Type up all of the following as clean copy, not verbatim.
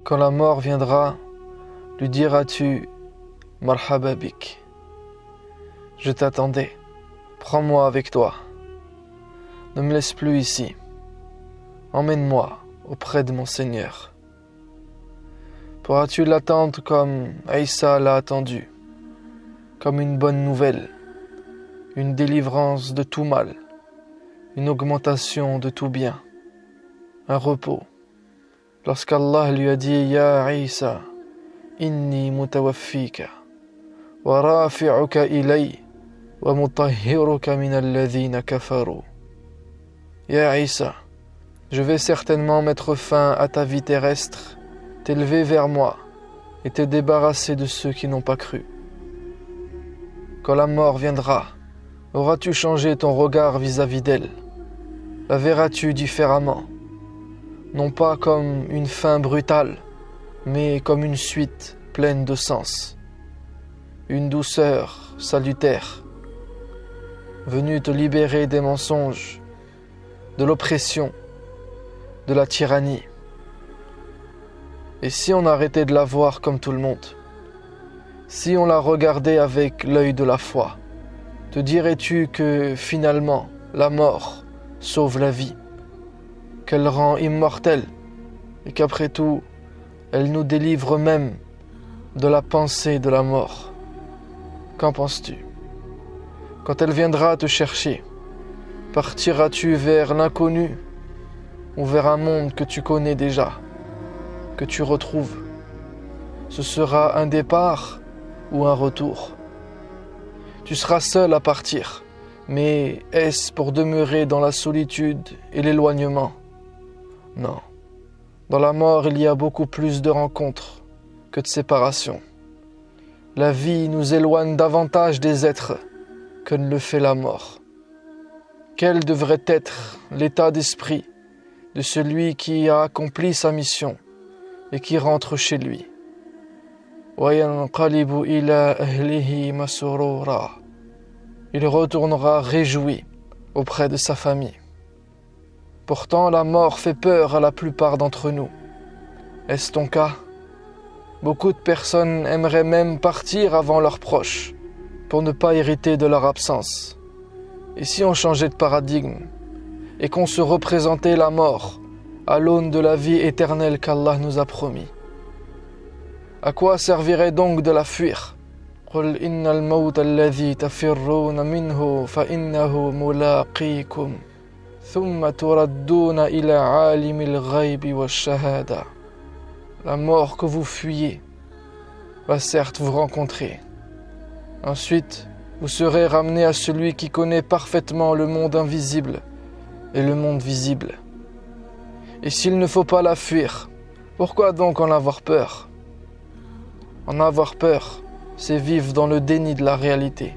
Quand la mort viendra, lui diras-tu « Marhaba bik » Je t'attendais, prends-moi avec toi. Ne me laisse plus ici. Emmène-moi auprès de mon Seigneur. Pourras-tu l'attendre comme Aïssa l'a attendu, comme une bonne nouvelle, une délivrance de tout mal, une augmentation de tout bien, un repos. Lorsqu'Allah lui a dit « Ya Aïssa, inni mutawaffika, wa rafi'uka ilay, wa mutahhiruka min alladhina kafaru. » Ya Aïssa, je vais certainement mettre fin à ta vie terrestre, t'élever vers moi et te débarrasser de ceux qui n'ont pas cru. Quand la mort viendra, auras-tu changé ton regard vis-à-vis d'elle? La verras-tu différemment? Non pas comme une fin brutale, mais comme une suite pleine de sens. Une douceur salutaire, venue te libérer des mensonges, de l'oppression, de la tyrannie. Et si on arrêtait de la voir comme tout le monde? Si on la regardait avec l'œil de la foi, te dirais-tu que finalement la mort sauve la vie, qu'elle rend immortelle et qu'après tout, elle nous délivre même de la pensée de la mort? Qu'en penses-tu? Quand elle viendra te chercher, partiras-tu vers l'inconnu ou vers un monde que tu connais déjà, que tu retrouves? Ce sera un départ ou un retour. Tu seras seul à partir, mais est-ce pour demeurer dans la solitude et l'éloignement? Non. Dans la mort, il y a beaucoup plus de rencontres que de séparations. La vie nous éloigne davantage des êtres que ne le fait la mort. Quel devrait être l'état d'esprit de celui qui a accompli sa mission et qui rentre chez lui? وَيَنْقَلِبُ إِلَىٰ أَهْلِهِ مَسْرُورًا. Il retournera réjoui auprès de sa famille. Pourtant, la mort fait peur à la plupart d'entre nous. Est-ce ton cas? Beaucoup de personnes aimeraient même partir avant leurs proches pour ne pas hériter de leur absence. Et si on changeait de paradigme et qu'on se représentait la mort à l'aune de la vie éternelle qu'Allah nous a promis? À quoi servirait donc de la fuir? قُلْ إِنَّ الْمَوْتَ الَّذِي تَفِرُّونَ مِنْهُ فَإِنَّهُ مُلَاقِيكُمْ ثُمَّ تُرَدُّونَ إِلَى عَالِمِ الْغَيْبِ وَالشَّهَادَةِ. La mort que vous fuyez va certes vous rencontrer. Ensuite, vous serez ramenés à celui qui connaît parfaitement le monde invisible et le monde visible. Et s'il ne faut pas la fuir, pourquoi donc en avoir peur? En avoir peur, c'est vivre dans le déni de la réalité.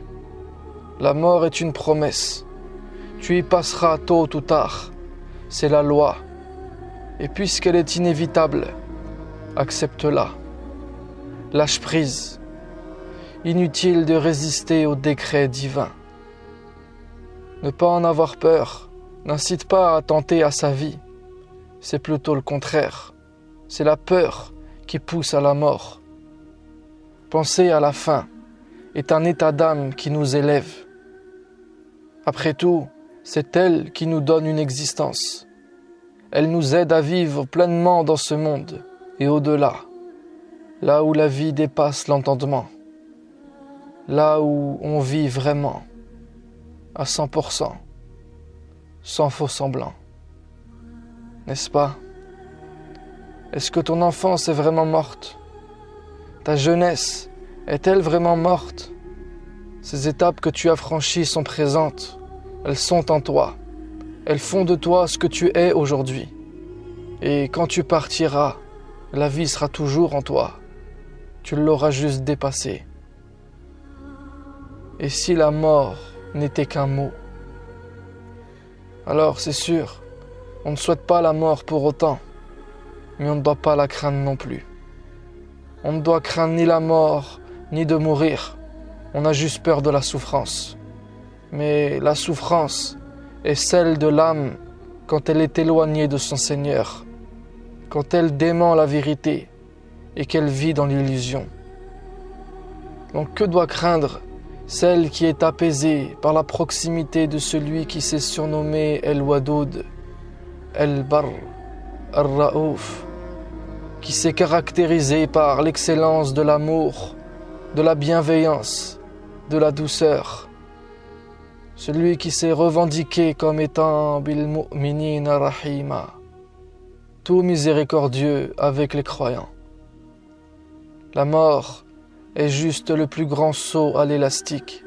La mort est une promesse. Tu y passeras tôt ou tard. C'est la loi. Et puisqu'elle est inévitable, accepte-la. Lâche prise. Inutile de résister au décret divin. Ne pas en avoir peur n'incite pas à tenter à sa vie. C'est plutôt le contraire. C'est la peur qui pousse à la mort. Penser à la fin est un état d'âme qui nous élève. Après tout, c'est elle qui nous donne une existence. Elle nous aide à vivre pleinement dans ce monde et au-delà, là où la vie dépasse l'entendement, là où on vit vraiment, à 100%, sans faux semblant. N'est-ce pas? Est-ce que ton enfance est vraiment morte? Ta jeunesse est-elle vraiment morte? Ces étapes que tu as franchies sont présentes. Elles sont en toi. Elles font de toi ce que tu es aujourd'hui. Et quand tu partiras, la vie sera toujours en toi. Tu l'auras juste dépassée. Et si la mort n'était qu'un mot? Alors c'est sûr, on ne souhaite pas la mort pour autant, mais on ne doit pas la craindre non plus. On ne doit craindre ni la mort, ni de mourir. On a juste peur de la souffrance. Mais la souffrance est celle de l'âme quand elle est éloignée de son Seigneur, quand elle dément la vérité et qu'elle vit dans l'illusion. Donc que doit craindre celle qui est apaisée par la proximité de celui qui s'est surnommé El-Wadoud, El-Barr, El-Raouf, qui s'est caractérisé par l'excellence de l'amour, de la bienveillance, de la douceur, celui qui s'est revendiqué comme étant Bil Mu'minina Rahima, tout miséricordieux avec les croyants. La mort est juste le plus grand saut à l'élastique,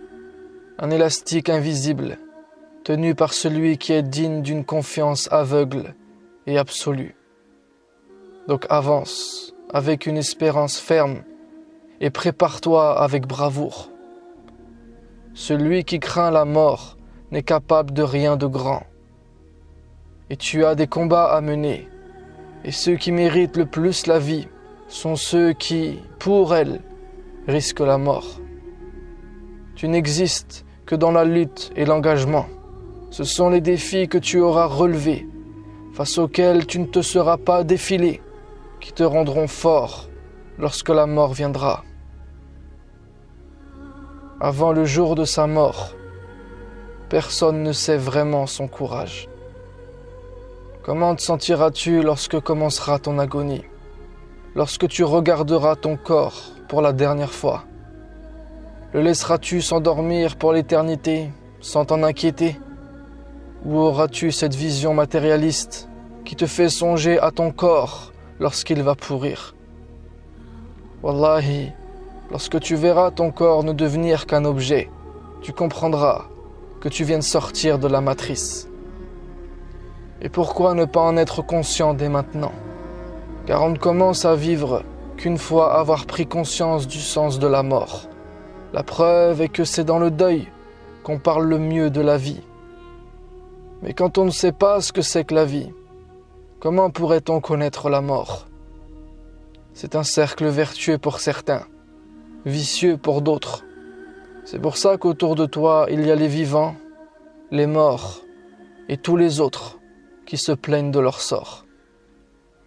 un élastique invisible, tenu par celui qui est digne d'une confiance aveugle et absolue. Donc avance avec une espérance ferme et prépare-toi avec bravoure. Celui qui craint la mort n'est capable de rien de grand. Et tu as des combats à mener, et ceux qui méritent le plus la vie sont ceux qui, pour elle, risquent la mort. Tu n'existes que dans la lutte et l'engagement. Ce sont les défis que tu auras relevés, face auxquels tu ne te seras pas défilé, qui te rendront fort lorsque la mort viendra. Avant le jour de sa mort, personne ne sait vraiment son courage. Comment te sentiras-tu lorsque commencera ton agonie, lorsque tu regarderas ton corps pour la dernière fois? Le laisseras-tu s'endormir pour l'éternité sans t'en inquiéter? Ou auras-tu cette vision matérialiste qui te fait songer à ton corps lorsqu'il va pourrir? Wallahi, lorsque tu verras ton corps ne devenir qu'un objet, tu comprendras que tu viens de sortir de la matrice. Et pourquoi ne pas en être conscient dès maintenant? Car on ne commence à vivre qu'une fois avoir pris conscience du sens de la mort. La preuve est que c'est dans le deuil qu'on parle le mieux de la vie. Mais quand on ne sait pas ce que c'est que la vie, comment pourrait-on connaître la mort? C'est un cercle vertueux pour certains, vicieux pour d'autres. C'est pour ça qu'autour de toi, il y a les vivants, les morts et tous les autres qui se plaignent de leur sort.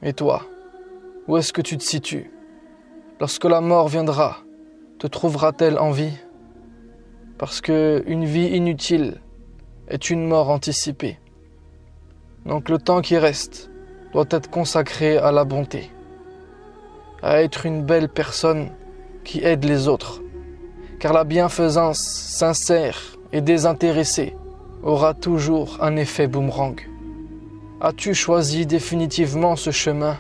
Et toi, où est-ce que tu te situes? Lorsque la mort viendra, te trouvera-t-elle en vie? Parce qu'une vie inutile est une mort anticipée. Donc le temps qui reste doit être consacré à la bonté, à être une belle personne qui aide les autres, car la bienfaisance sincère et désintéressée aura toujours un effet boomerang. As-tu choisi définitivement ce chemin?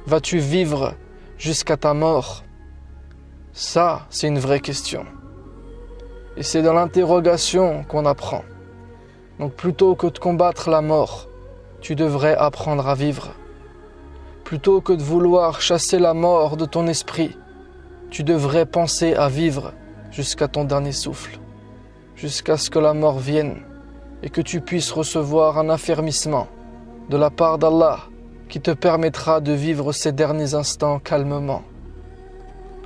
Vas-tu vivre jusqu'à ta mort? Ça, c'est une vraie question. Et c'est dans l'interrogation qu'on apprend. Donc plutôt que de combattre la mort, tu devrais apprendre à vivre. Plutôt que de vouloir chasser la mort de ton esprit, tu devrais penser à vivre jusqu'à ton dernier souffle, jusqu'à ce que la mort vienne et que tu puisses recevoir un affermissement de la part d'Allah qui te permettra de vivre ces derniers instants calmement,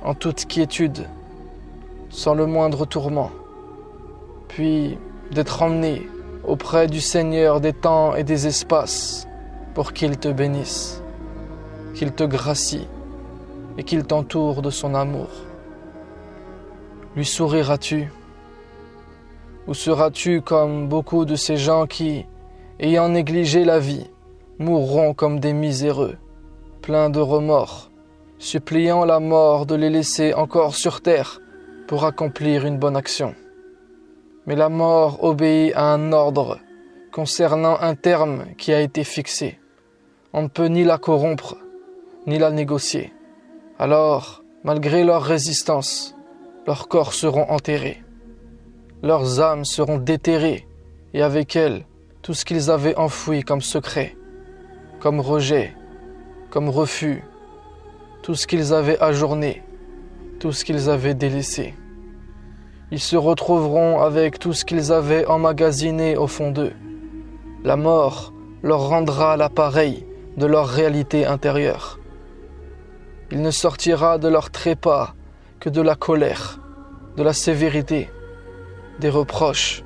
en toute quiétude, sans le moindre tourment, puis d'être emmené auprès du Seigneur des temps et des espaces pour qu'il te bénisse, qu'il te gracie et qu'il t'entoure de son amour. Lui souriras-tu? Ou seras-tu comme beaucoup de ces gens qui, ayant négligé la vie, mourront comme des miséreux, pleins de remords, suppliant la mort de les laisser encore sur terre pour accomplir une bonne action? Mais la mort obéit à un ordre concernant un terme qui a été fixé. On ne peut ni la corrompre, ni la négocier. Alors, malgré leur résistance, leurs corps seront enterrés. Leurs âmes seront déterrées, et avec elles, tout ce qu'ils avaient enfoui comme secret, comme rejet, comme refus, tout ce qu'ils avaient ajourné, tout ce qu'ils avaient délaissé. Ils se retrouveront avec tout ce qu'ils avaient emmagasiné au fond d'eux. La mort leur rendra l'appareil de leur réalité intérieure. Il ne sortira de leur trépas que de la colère, de la sévérité, des reproches.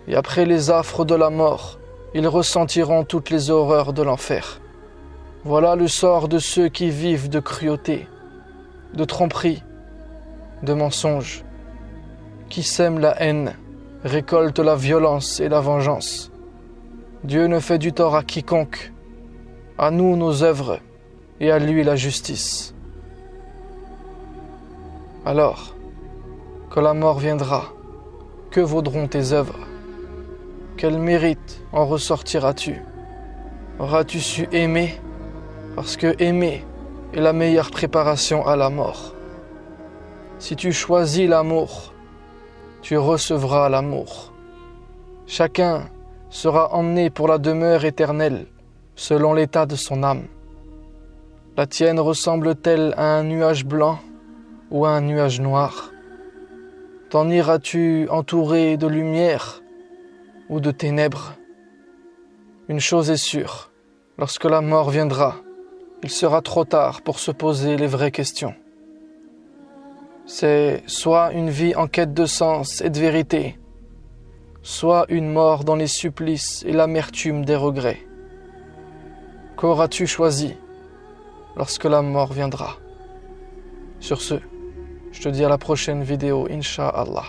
Et après les affres de la mort, ils ressentiront toutes les horreurs de l'enfer. Voilà le sort de ceux qui vivent de cruauté, de tromperie, de mensonges, qui sèment la haine, récoltent la violence et la vengeance. Dieu ne fait du tort à quiconque, à nous nos œuvres et à lui la justice. Alors, quand la mort viendra, que vaudront tes œuvres? Quel mérite en ressortiras-tu? Auras-tu su aimer? Parce que aimer est la meilleure préparation à la mort. Si tu choisis l'amour, tu recevras l'amour. Chacun sera emmené pour la demeure éternelle, selon l'état de son âme. La tienne ressemble-t-elle à un nuage blanc ou à un nuage noir? T'en iras-tu entouré de lumière ou de ténèbres? Une chose est sûre, lorsque la mort viendra, il sera trop tard pour se poser les vraies questions. C'est soit une vie en quête de sens et de vérité, soit une mort dans les supplices et l'amertume des regrets. Qu'auras-tu choisi lorsque la mort viendra? Sur ce, je te dis à la prochaine vidéo, Inch'Allah.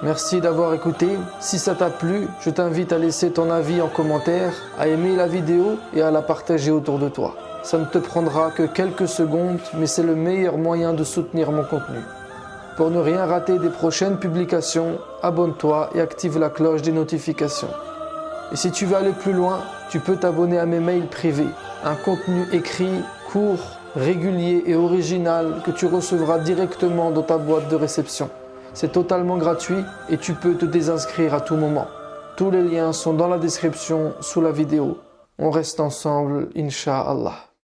Merci d'avoir écouté. Si ça t'a plu, je t'invite à laisser ton avis en commentaire, à aimer la vidéo et à la partager autour de toi. Ça ne te prendra que quelques secondes, mais c'est le meilleur moyen de soutenir mon contenu. Pour ne rien rater des prochaines publications, abonne-toi et active la cloche des notifications. Et si tu veux aller plus loin, tu peux t'abonner à mes mails privés. Un contenu écrit, court, régulier et original que tu recevras directement dans ta boîte de réception. C'est totalement gratuit et tu peux te désinscrire à tout moment. Tous les liens sont dans la description sous la vidéo. On reste ensemble, Inch'Allah.